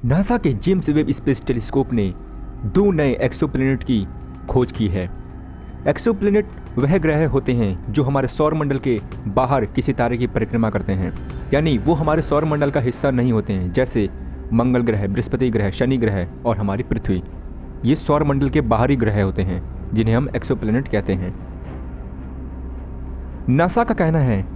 NASA के James Webb space telescope ने 2 नए एक्सोप्लैनेट की खोज की है। एक्सोप्लैनेट वह ग्रह होते हैं जो हमारे सौर मंडल के बाहर किसी तारे की परिक्रमा करते हैं, यानी वो हमारे सौर मंडल का हिस्सा नहीं होते हैं, जैसे मंगल ग्रह, बृहस्पति ग्रह, शनि ग्रह और हमारी पृथ्वी। ये सौर मंडल के बाहरी ग्रह होते हैं जिन्हें हम एक्सोप्लैनेट कहते हैं। नासा का कहना है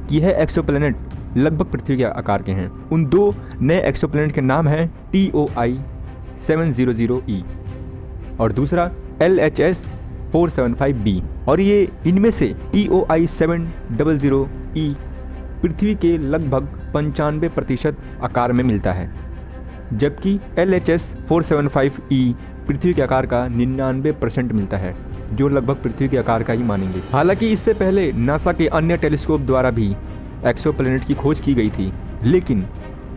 कि यह एक्सोप्लैनेट लगभग पृथ्वी के आकार के हैं। उन 2 नए एक्सोप्लैनेट के नाम हैं TOI 700E और दूसरा LHS 475b। और ये इनमें से TOI 700E पृथ्वी के लगभग 95% आकार में मिलता है, जबकि LHS 475E पृथ्वी के आकार का 99% मिलता है, जो लगभग पृथ्वी के आकार का ही मानेंगे। हालांकि इससे पहले नासा के अन्य टेलीस्कोप द्वारा भी एक्सोप्लैनेट की खोज की गई थी, लेकिन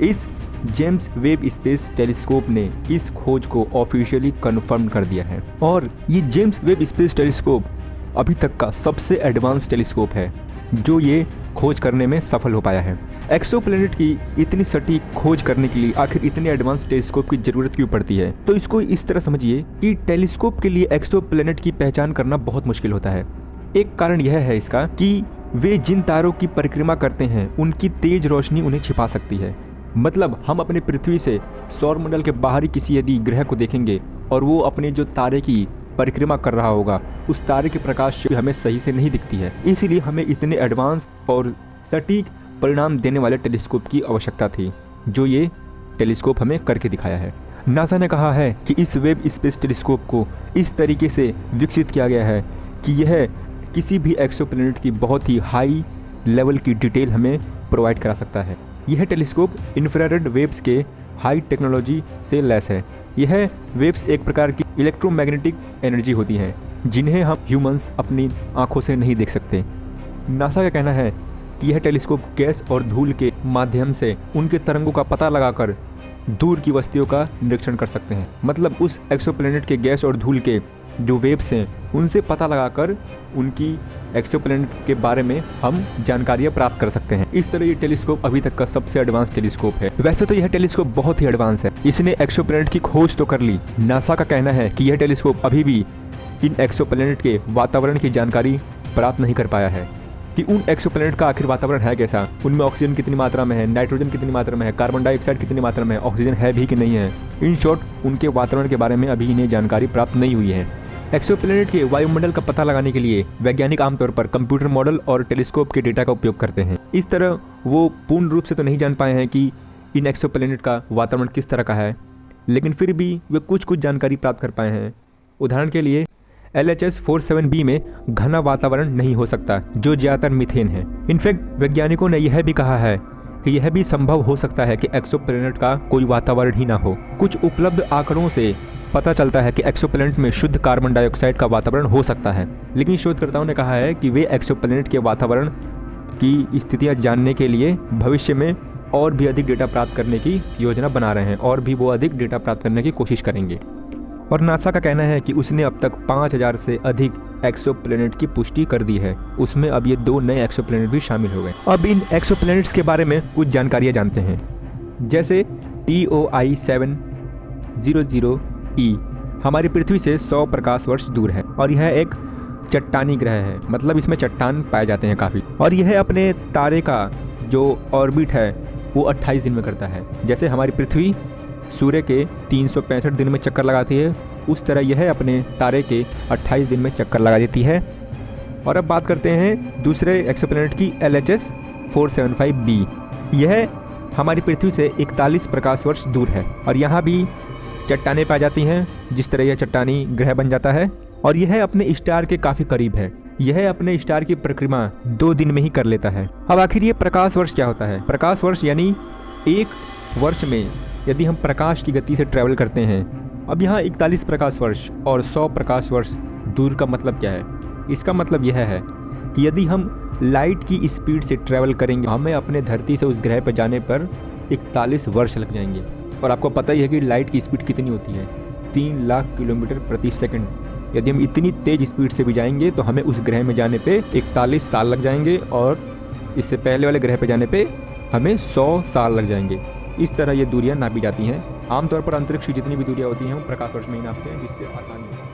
इस जेम्स वेब स्पेस टेलीस्कोप ने इस खोज को ऑफिशियली कंफर्म कर दिया है। और ये जेम्स वेब स्पेस टेलीस्कोप अभी तक का सबसे एडवांस टेलीस्कोप है जो ये खोज करने में सफल हो पाया है। एक्सोप्लैनेट की इतनी सटीक खोज करने के लिए आखिर इतने एडवांस टेलीस्कोप की जरूरत क्यों पड़ती है? तो इसको इस तरह समझिए कि टेलीस्कोप के लिए एक्सोप्लैनेट की पहचान करना बहुत मुश्किल होता है। एक कारण यह है इसका कि वे जिन तारों की परिक्रमा करते हैं उनकी तेज रोशनी उन्हें छिपा सकती है। मतलब हम अपने पृथ्वी से सौर मंडल के बाहरी किसी यदि ग्रह को देखेंगे और वो अपने जो तारे की परिक्रमा कर रहा होगा, उस तारे के प्रकाश हमें सही से नहीं दिखती है। इसीलिए हमें इतने एडवांस और सटीक परिणाम देने वाले टेलीस्कोप की आवश्यकता थी, जो ये टेलीस्कोप हमें करके दिखाया है। नासा ने कहा है कि इस वेब स्पेस टेलीस्कोप को इस तरीके से विकसित किया गया है कि यह किसी भी एक्सोप्लैनेट की बहुत ही हाई लेवल की डिटेल हमें प्रोवाइड करा सकता है। यह टेलीस्कोप इंफ्रारेड वेव्स के हाई टेक्नोलॉजी से लैस है। यह वेव्स एक प्रकार की इलेक्ट्रोमैग्नेटिक एनर्जी होती हैं जिन्हें हम ह्यूमंस अपनी आंखों से नहीं देख सकते। नासा का कहना है कि यह टेलीस्कोप गैस और धूल के माध्यम से उनके तरंगों का पता लगाकर दूर की वस्तुओं का निरीक्षण कर सकते हैं। मतलब उस एक्सोप्लैनेट के गैस और धूल के जो वेव्स हैं उनसे पता लगाकर उनकी एक्सोप्लैनेट के बारे में हम जानकारियां प्राप्त कर सकते हैं। इस तरह ये टेलीस्कोप अभी तक का सबसे एडवांस टेलीस्कोप है। वैसे तो यह टेलीस्कोप बहुत ही एडवांस है, इसने एक्सोप्लैनेट की खोज तो कर ली। नासा का कहना है कि यह टेलीस्कोप अभी भी इन एक्सोप्लैनेट के वातावरण की जानकारी प्राप्त नहीं कर पाया है कि उन एक्सोप्लैनेट का आखिर वातावरण है कैसा, उनमें ऑक्सीजन कितनी मात्रा में है, नाइट्रोजन कितनी मात्रा में है, कार्बन डाइऑक्साइड कितनी मात्रा में है, ऑक्सीजन है भी कि नहीं है। इन शॉर्ट उनके वातावरण के बारे में अभी इन्हें जानकारी प्राप्त नहीं हुई है। एक्सोप्लैनेट के वायुमंडल का पता लगाने के लिए वैज्ञानिक आमतौर पर कंप्यूटर मॉडल और टेलीस्कोप के डेटा का उपयोग करते हैं। इस तरह वो पूर्ण रूप से तो नहीं जान पाए हैं कि इन एक्सोप्लैनेट का वातावरण किस तरह का है, लेकिन फिर भी वे कुछ जानकारी प्राप्त कर पाए हैं। उदाहरण के लिए LHS 47b में घना वातावरण नहीं हो सकता, जो ज़्यादातर मीथेन है। इनफैक्ट वैज्ञानिकों ने यह भी कहा है कि यह भी संभव हो सकता है कि एक्सोप्लैनेट का कोई वातावरण ही ना हो। कुछ उपलब्ध आंकड़ों से पता चलता है कि एक्सोप्लैनेट में शुद्ध कार्बन डाइऑक्साइड का वातावरण हो सकता है, लेकिन शोधकर्ताओं ने कहा है कि वे एक्सोप्लैनेट के वातावरण की स्थितियां जानने के लिए भविष्य में और भी अधिक डेटा प्राप्त करने की योजना बना रहे हैं और भी वो अधिक डेटा प्राप्त करने की कोशिश करेंगे। और नासा का कहना है कि उसने अब तक 5000 से अधिक एक्सोप्लैनेट की पुष्टि कर दी है। उसमें अब ये 2 नए एक्सोप्लैनेट भी शामिल हो गए। अब इन एक्सोप्लैनेट्स के बारे में कुछ जानकारियाँ जानते हैं, जैसे TOI 700E हमारी पृथ्वी से 100 प्रकाश वर्ष दूर है और यह एक चट्टानी ग्रह है। मतलब इसमें चट्टान पाए जाते हैं काफ़ी। और यह अपने तारे का जो ऑर्बिट है वो 28 दिन में करता है। जैसे हमारी पृथ्वी सूर्य के 365 दिन में चक्कर लगाती है, उस तरह यह अपने तारे के 28 दिन में चक्कर लगा देती है। और अब बात करते हैं दूसरे एक्सोप्लैनेट की, LHS 475b। यह हमारी पृथ्वी से 41 प्रकाश वर्ष दूर है और यहाँ भी चट्टानें पाई जाती हैं, जिस तरह यह चट्टानी ग्रह बन जाता है। और यह अपने स्टार के काफ़ी करीब है। यह अपने स्टार की परिक्रमा 2 दिन में ही कर लेता है। अब आखिर ये प्रकाश वर्ष क्या होता है? प्रकाश वर्ष यानी एक वर्ष में यदि हम प्रकाश की गति से ट्रैवल करते हैं। अब यहाँ 41 प्रकाश वर्ष और 100 प्रकाश वर्ष दूर का मतलब क्या है? इसका मतलब यह है कि यदि हम लाइट की स्पीड से ट्रैवल करेंगे, हमें अपने धरती से उस ग्रह पर जाने पर 41 वर्ष लग जाएंगे। और आपको पता ही है कि लाइट की स्पीड कितनी होती है, 3 लाख किलोमीटर प्रति सेकंड। यदि हम इतनी तेज स्पीड से भी जाएंगे तो हमें उस ग्रह में जाने पे 41 साल लग जाएंगे और इससे पहले वाले ग्रह पे जाने पे हमें 100 साल लग जाएंगे। इस तरह ये दूरियां नापी जाती हैं। आमतौर पर अंतरिक्ष की जितनी भी दूरियां होती हैं वो प्रकाश वर्ष में ही नापते हैं, जिससे आसानी हो।